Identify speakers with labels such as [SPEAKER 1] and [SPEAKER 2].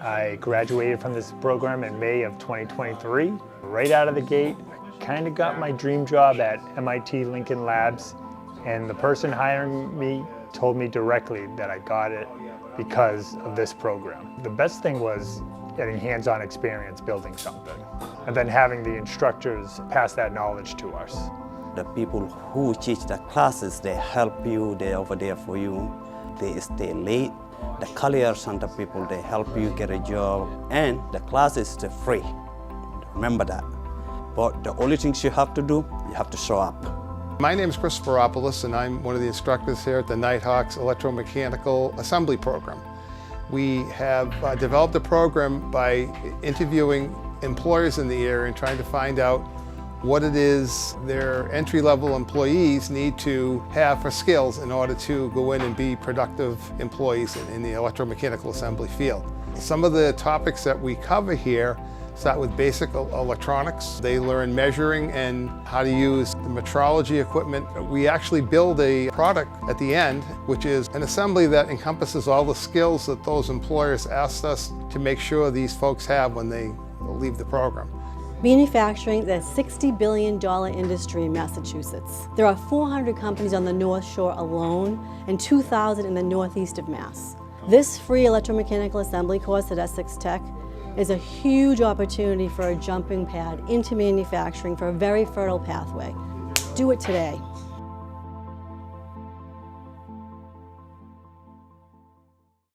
[SPEAKER 1] I graduated from this program in May of 2023. Right out of the gate, kind of got my dream job at MIT Lincoln Labs, and the person hiring me told me directly that I got it because of this program. The best thing was getting hands-on experience building something, and then having the instructors pass that knowledge to us.
[SPEAKER 2] The people who teach the classes, they help you, they're over there for you. They stay late. The career center people, they help you get a job, and the class is free. Remember that. But the only things you have to do, you have to show up.
[SPEAKER 3] My name is Christopheropoulos, and I'm one of the instructors here at the Nighthawks Electromechanical Assembly Program. We have developed a program by interviewing employers in the area and trying to find out what it is their entry-level employees need to have for skills in order to go in and be productive employees in the electromechanical assembly field. Some of the topics that we cover here start with basic electronics. They learn measuring and how to use the metrology equipment. We actually build a product at the end, which is an assembly that encompasses all the skills that those employers asked us to make sure these folks have when they leave the program.
[SPEAKER 4] Manufacturing is a $60 billion industry in Massachusetts. There are 400 companies on the North Shore alone and 2,000 in the northeast of Mass. This free electromechanical assembly course at Essex Tech is a huge opportunity for a jumping pad into manufacturing for a very fertile pathway. Do it today.